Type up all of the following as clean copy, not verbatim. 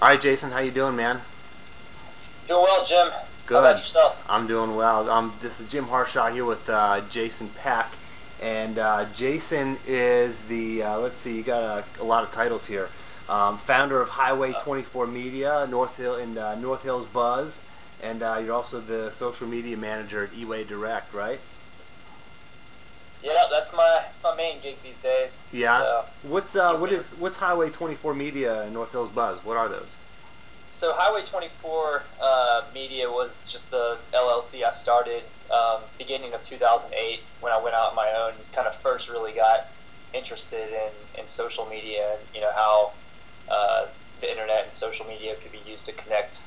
All right, Jason, how you doing, man? Doing well, Jim. How about Good. yourself? I'm doing well. This is Jim Harshaw here with Jason Peck, and Jason is the let's see, you got a lot of titles here. Founder of Highway Uh, 24 Media, North Hill and North Hills Buzz, and you're also the social media manager at eWay Direct, right? yeah, that's my main gig these days. Yeah. So, What's Highway 24 Media and North Hills Buzz? What are those? so Highway 24 Media was just the LLC I started beginning of 2008 when I went out on my own. Kind of first really got interested in social media and how uh, the internet and social media could be used to connect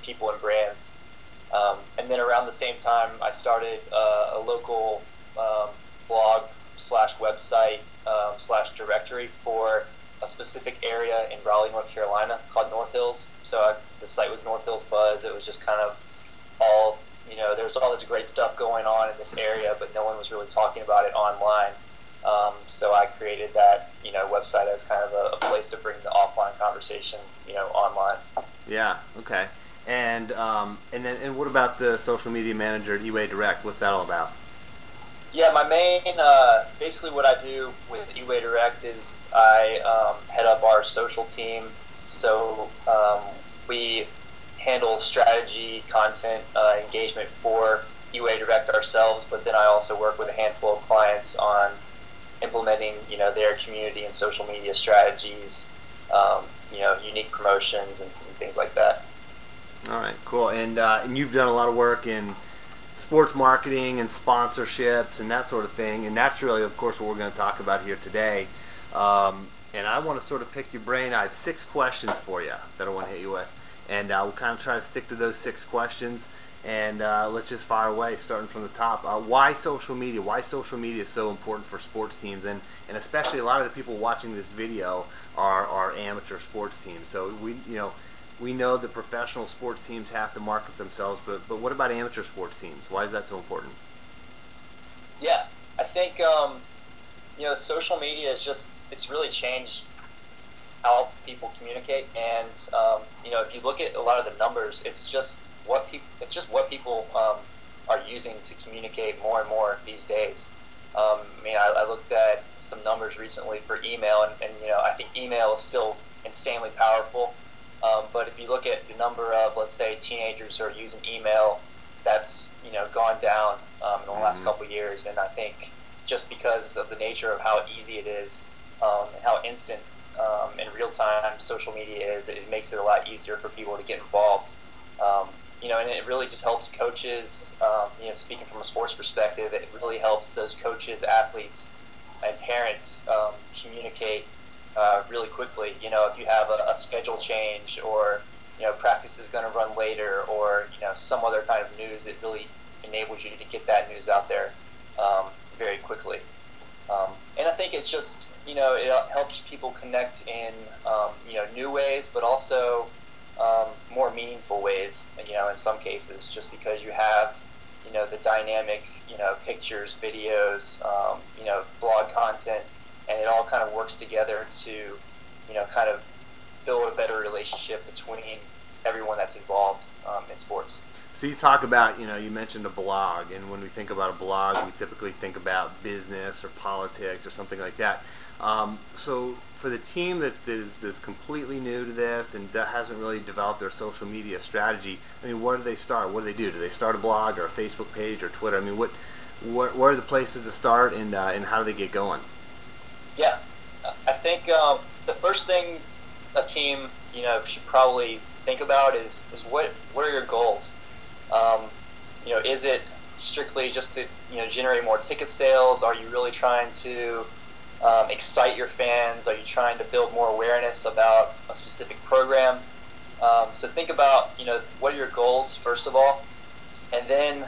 people and brands. And then around the same time, I started a local blog slash website slash directory for a specific area in Raleigh, North Carolina called North Hills. The site was North Hills Buzz. It was just kind of all, there was all this great stuff going on in this area, but no one was really talking about it online. So I created that, website as kind of a place to bring the offline conversation, online. Yeah. Okay. And what about the social media manager at eWay Direct? What's that all about? Yeah, my main, basically what I do with eWay Direct is I head up our social team. So we handle strategy, content, engagement for eWay Direct ourselves, but then I also work with a handful of clients on implementing, their community and social media strategies, unique promotions and things like that. All right, cool. And you've done a lot of work in sports marketing and sponsorships and that sort of thing. And that's really, of course, what we're going to talk about here today. And I want to sort of pick your brain. I have 6 questions for you that I want to hit you with. And we'll kind of try to stick to those 6 questions. And let's just fire away, starting from the top. Why social media? Why social media is so important for sports teams? And especially a lot of the people watching this video are amateur sports teams. So we know the professional sports teams have to market themselves, but what about amateur sports teams? Why is that so important? Yeah, I think, social media it's really changed how people communicate. And, if you look at a lot of the numbers, it's just what people are using to communicate more and more these days. I looked at some numbers recently for email, and I think email is still insanely powerful. But if you look at the number of, let's say, teenagers who are using email, that's gone down in the last Mm-hmm. couple of years. And I think just because of the nature of how easy it is and how instant and real time social media is, it makes it a lot easier for people to get involved. And it really just helps coaches. Speaking from a sports perspective, it really helps those coaches, athletes, and parents communicate really quickly. If you have a schedule change, or practice is going to run later, or some other kind of news, it really enables you to get that news out there very quickly. And I think it's just it helps people connect in new ways, but also more meaningful ways. In some cases, just because you have the dynamic pictures, videos, blog content, and it all kind of works together to kind of build a better relationship between everyone that's involved in sports. So you talk about, you mentioned a blog, and when we think about a blog, we typically think about business or politics or something like that. So for the team that's completely new to this and that hasn't really developed their social media strategy, where do they start? What do they do? Do they start a blog or a Facebook page or Twitter? What are the places to start, and how do they get going? Yeah, I think the first thing a team should probably think about is what are your goals? Is it strictly just to generate more ticket sales? Are you really trying to excite your fans? Are you trying to build more awareness about a specific program? So think about what are your goals first of all, and then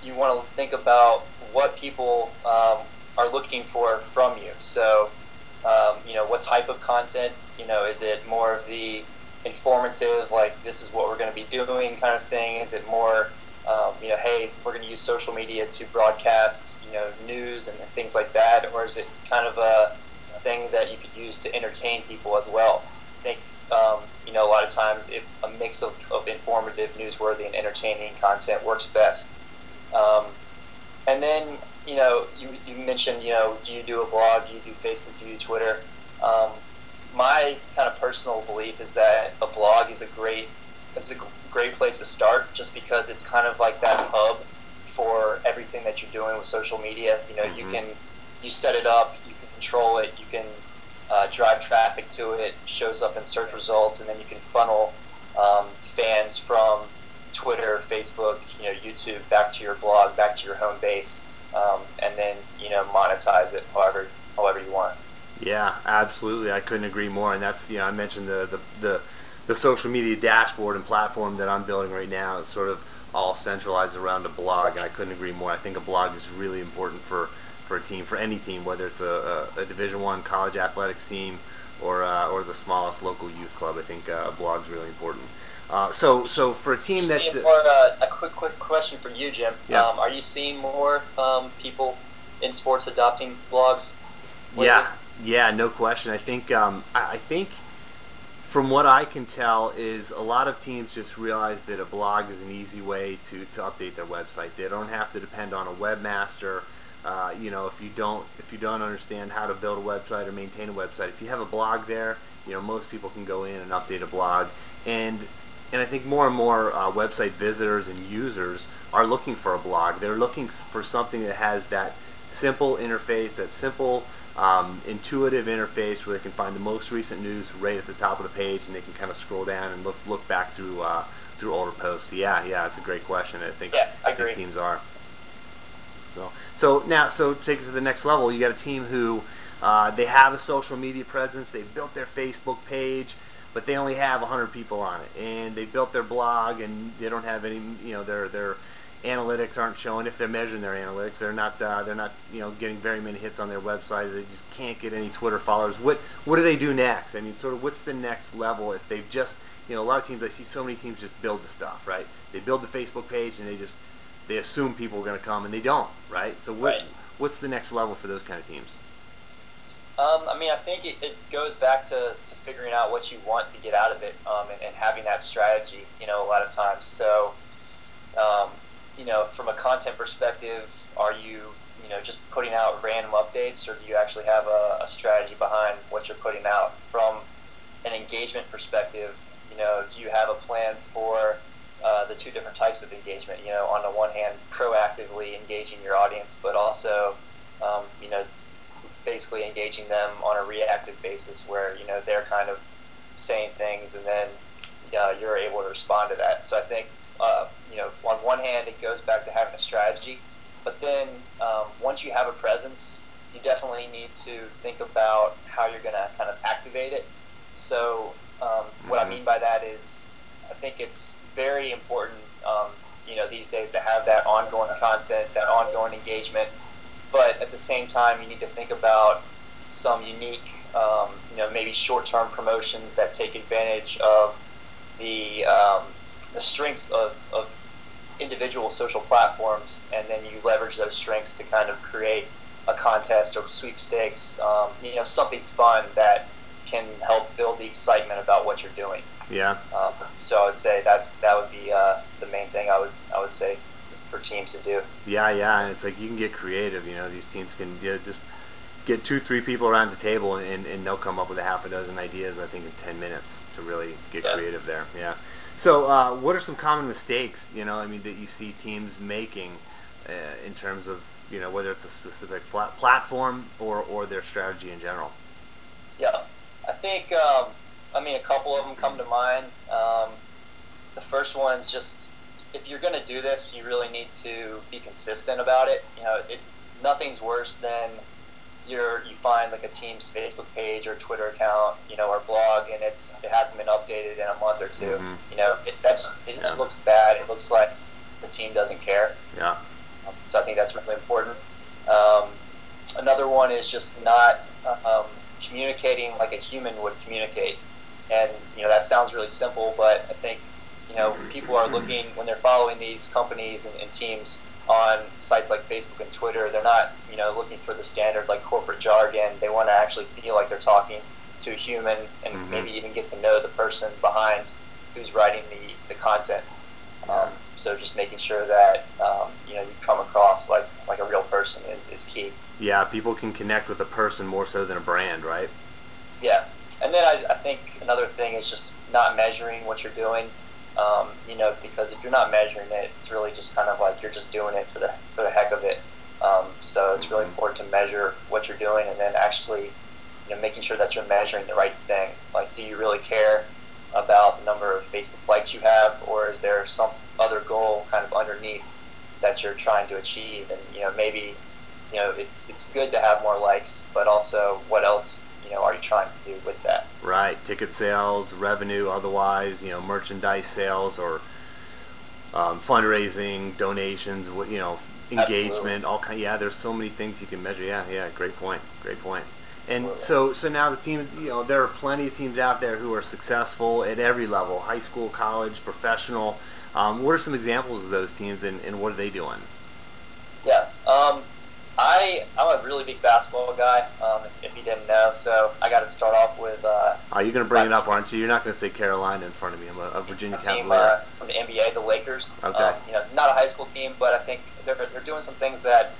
you want to think about what people are looking for from you. So what type of content? Is it more of the informative, like this is what we're going to be doing kind of thing? Is it more hey, we're going to use social media to broadcast news and things like that? Or is it kind of a thing that you could use to entertain people as well? think, a lot of times if a mix of informative, newsworthy, and entertaining content works best. Um, and then, you mentioned, do you do a blog, do you do Facebook, do you do Twitter? Um, my kind of personal belief is that a blog is it's a great place to start, just because it's kind of like that hub for everything that you're doing with social media. You set it up, you can control it, you can drive traffic to it, shows up in search results, and then you can funnel fans from Twitter, Facebook, YouTube back to your blog, back to your home base, and then monetize it however you want. Yeah, absolutely. I couldn't agree more. And that's, I mentioned the social media dashboard and platform that I'm building right now. It's sort of all centralized around a blog, and I couldn't agree more. I think a blog is really important for a team, for any team, whether it's a Division I college athletics team or the smallest local youth club. I think a blog is really important. So for a team that a quick question for you, Jim. Yeah. Are you seeing more people in sports adopting blogs lately? Yeah, no question. I think from what I can tell is a lot of teams just realize that a blog is an easy way to update their website. They don't have to depend on a webmaster. If you don't understand how to build a website or maintain a website, if you have a blog there, most people can go in and update a blog. And I think more and more website visitors and users are looking for a blog. They're looking for something that has that simple interface, that simple intuitive interface where they can find the most recent news right at the top of the page, and they can kind of scroll down and look back through older posts. Yeah, it's a great question. I think teams are. So take it to the next level. You got a team who they have a social media presence. They've built their Facebook page, but they only have 100 people on it, and they built their blog, and they don't have any. Their analytics aren't showing. If they're measuring their analytics, they're not getting very many hits on their website. They just can't get any Twitter followers. What do they do next? I mean, sort of what's the next level if they've just a lot of teams, I see so many teams just build the stuff, right? They build the Facebook page and they assume people are going to come, and they don't, right? So what's the next level for those kind of teams? I think it goes back to figuring out what you want to get out of it, and having that strategy, a lot of times. So, from a content perspective, are you, just putting out random updates, or do you actually have a strategy behind what you're putting out? From an engagement perspective, do you have a plan for the two different types of engagement? On the one hand, proactively engaging your audience, but also, basically engaging them on a reactive basis where, they're kind of saying things and then you're able to respond to that. So I think, on one hand, it goes back to having a strategy, but then once you have a presence, you definitely need to think about how you're going to kind of activate it. So what I mean by that is I think it's very important, these days to have that ongoing content, that ongoing engagement, but at the same time, you need to think about some unique, maybe short-term promotions that take advantage of the strengths of individual social platforms, and then you leverage those strengths to kind of create a contest or sweepstakes, something fun that can help build the excitement about what you're doing. Yeah. So I would say that would be the main thing I would say for teams to do. Yeah, and it's like you can get creative. These teams can just get 2-3 people around the table, and they'll come up with a half a dozen ideas, I think, in 10 minutes to really get creative there. Yeah. So what are some common mistakes, that you see teams making in terms of, whether it's a specific platform or their strategy in general? Yeah. I think, a couple of them come to mind. The first one is just, if you're going to do this, you really need to be consistent about it. Nothing's worse than you find like a team's Facebook page or Twitter account, or blog, and it hasn't been updated in a month or two. Mm-hmm. It just looks bad. It looks like the team doesn't care. Yeah. So I think that's really important. Another one is just not communicating like a human would communicate, and that sounds really simple, but I think people are looking, when they're following these companies and teams on sites like Facebook and Twitter, they're not looking for the standard like corporate jargon. They want to actually feel like they're talking to a human and Mm-hmm. maybe even get to know the person behind who's writing the content. So just making sure that you come across like a real person is key. Yeah, people can connect with a person more so than a brand, right? Yeah, and then I think another thing is just not measuring what you're doing. Because if you're not measuring it, it's really just kind of like you're just doing it for the heck of it. So it's really important to measure what you're doing, and then actually, making sure that you're measuring the right thing. Like, do you really care about the number of Facebook likes you have, or is there some other goal kind of underneath that you're trying to achieve? And maybe it's good to have more likes, but also what else are you trying to do with that? Right, ticket sales, revenue, otherwise, merchandise sales, or fundraising, donations, engagement, Absolutely. all kind. Yeah, there's so many things you can measure. Yeah, yeah, great point, great point. And Absolutely. so now the team, there are plenty of teams out there who are successful at every level, high school, college, professional. What are some examples of those teams, and what are they doing? Yeah. I'm a really big basketball guy. If you didn't know, so I got to start off with You're going to bring my it up, aren't you? You're not going to say Carolina in front of me. I'm a Virginia team Cavalier. from the NBA, the Lakers. Okay. Not a high school team, but I think they're doing some things that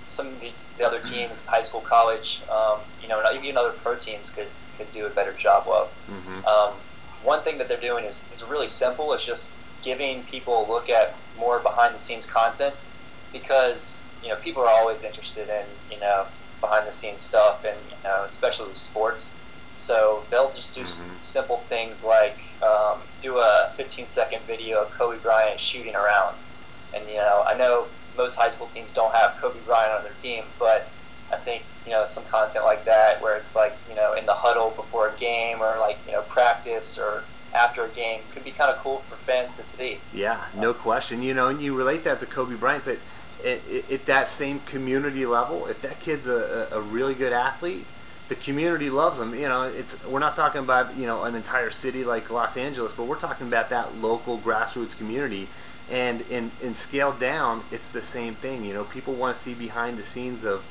some of the other teams, high school, college, and even other pro teams could do a better job of. Mm-hmm. One thing that they're doing is really simple. It's just giving people a look at more behind the scenes content, because people are always interested in behind the scenes stuff, and especially with sports. So they'll just do simple things like do a 15-second video of Kobe Bryant shooting around. And I know most high school teams don't have Kobe Bryant on their team, but I think some content like that, where it's like in the huddle before a game, or like practice, or after a game, could be kind of cool for fans to see. Yeah, no question. And you relate that to Kobe Bryant, but at that same community level, if that kid's a really good athlete, the community loves him. We're not talking about an entire city like Los Angeles, but we're talking about that local grassroots community. And in scaled down, it's the same thing. People want to see behind the scenes of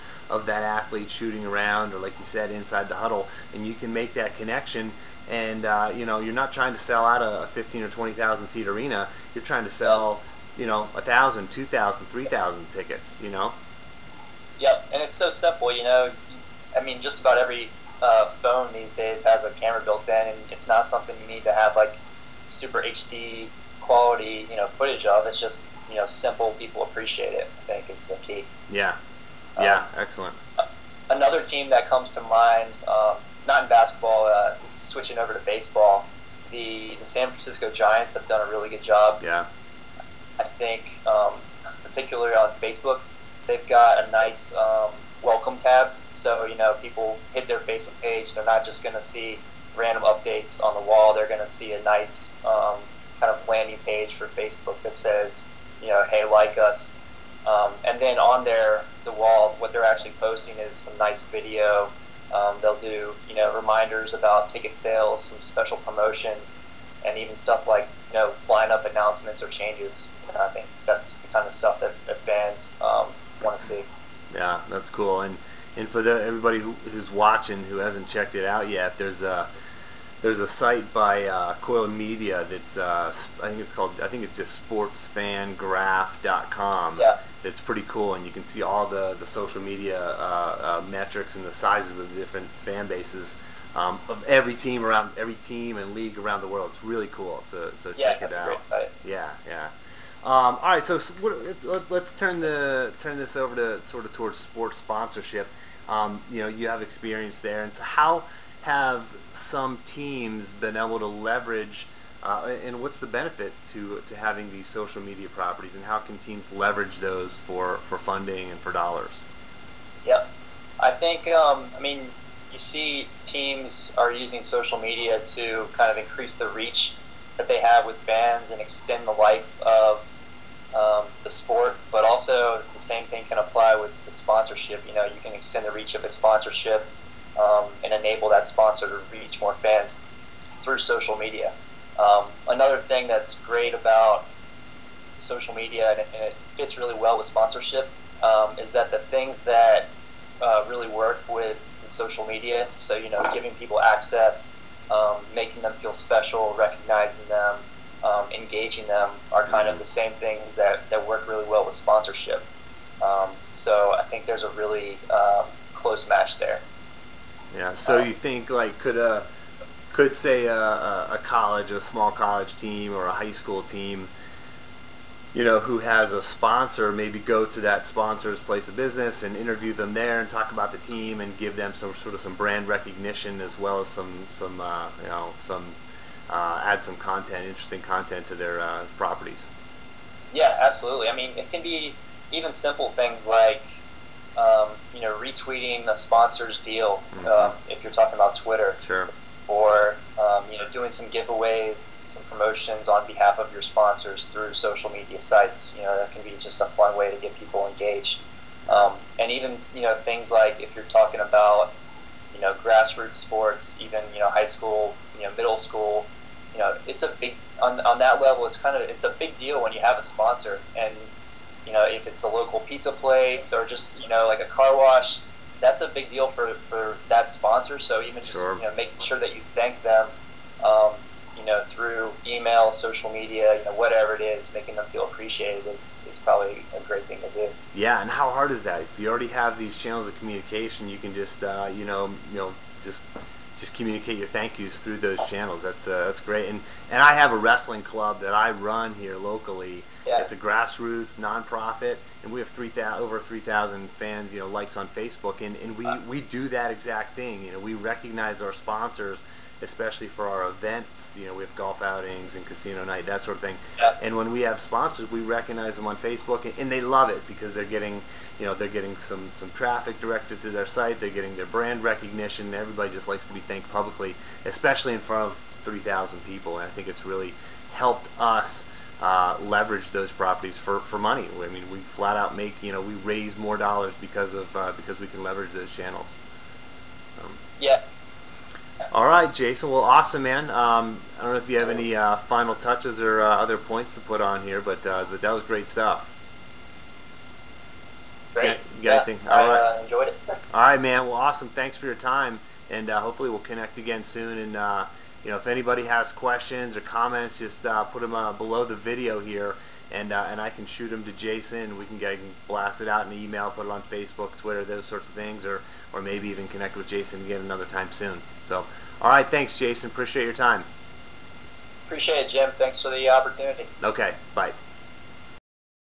that athlete shooting around, or like you said, inside the huddle, and you can make that connection. And you're not trying to sell out a 15 or 20,000 seat arena. You're trying to sell 1,000, 2,000, 3,000 tickets. Yep, and it's so simple. I mean, just about every phone these days has a camera built in, and it's not something you need to have like super HD quality, footage of. It's just simple. People appreciate it, I think, is the key. Yeah, yeah, excellent. Another team that comes to mind, not in basketball, this is switching over to baseball. The San Francisco Giants have done a really good job. Yeah. I think, particularly on Facebook, they've got a nice welcome tab. So, people hit their Facebook page. They're not just going to see random updates on the wall. They're going to see a nice kind of landing page for Facebook that says, hey, like us. And then on the wall, what they're actually posting is some nice video. They'll do, reminders about ticket sales, some special promotions, and even stuff like, lineup announcements or changes. And I think that's the kind of stuff that fans want to see. Yeah, that's cool. And for everybody who's watching who hasn't checked it out yet, there's a site by Coiled Media that's I think it's just sportsfangraph.com. Yeah. That's pretty cool, and you can see all the social media metrics and the sizes of the different fan bases of every team and league around the world. It's really cool. So check it out. Great site. Yeah, yeah. All right, so let's turn this over to sort of towards sports sponsorship. You have experience there, and so how have some teams been able to leverage, and what's the benefit to having these social media properties, and how can teams leverage those for funding and for dollars? Yep. I think, you see teams are using social media to kind of increase the reach that they have with fans and extend the life of the sport, but also the same thing can apply with sponsorship. You can extend the reach of a sponsorship and enable that sponsor to reach more fans through social media. Another thing that's great about social media, and it fits really well with sponsorship, is that the things that really work with social media. So, giving people access, making them feel special, recognizing them, engaging them are kind of the same things that work really well with sponsorship. So I think there's a really close match there. Yeah. So you think like could say a college, a small college team or a high school team, who has a sponsor, maybe go to that sponsor's place of business and interview them there and talk about the team and give them some brand recognition as well as some add some content, interesting content to their properties. Yeah, absolutely. I mean, it can be even simple things like retweeting a sponsor's deal, if you're talking about Twitter. Sure. Or doing some giveaways, some promotions on behalf of your sponsors through social media sites. That can be just a fun way to get people engaged. And even things like if you're talking about grassroots sports, even high school, middle school. It's a big on that level. It's a big deal when you have a sponsor, and if it's a local pizza place or just like a car wash. That's a big deal for that sponsor. So even just making sure that you thank them, through email, social media, whatever it is, making them feel appreciated is probably a great thing to do. Yeah, and how hard is that? If you already have these channels of communication, you can just just communicate your thank yous through those channels. That's great. And I have a wrestling club that I run here locally. Yeah. It's a grassroots nonprofit, and we have over 3,000 fans, likes on Facebook, and we do that exact thing. We recognize our sponsors, especially for our events. We have golf outings and casino night, that sort of thing. Yeah. And when we have sponsors, we recognize them on Facebook, and they love it because they're getting some traffic directed to their site. They're getting their brand recognition. Everybody just likes to be thanked publicly, especially in front of 3,000 people. And I think it's really helped us leverage those properties for money. I mean, we flat out we raise more dollars because we can leverage those channels. Yeah. All right, Jason. Well, awesome, man. I don't know if you have any final touches or other points to put on here, but that was great stuff. Great. You got anything? All right. I enjoyed it. All right, man. Well, awesome. Thanks for your time, and hopefully we'll connect again soon. And if anybody has questions or comments, just put them below the video here, and I can shoot them to Jason. I can blast it out in an email, put it on Facebook, Twitter, those sorts of things, or maybe even connect with Jason again another time soon. So, all right, thanks, Jason. Appreciate your time. Appreciate it, Jim. Thanks for the opportunity. Okay, bye.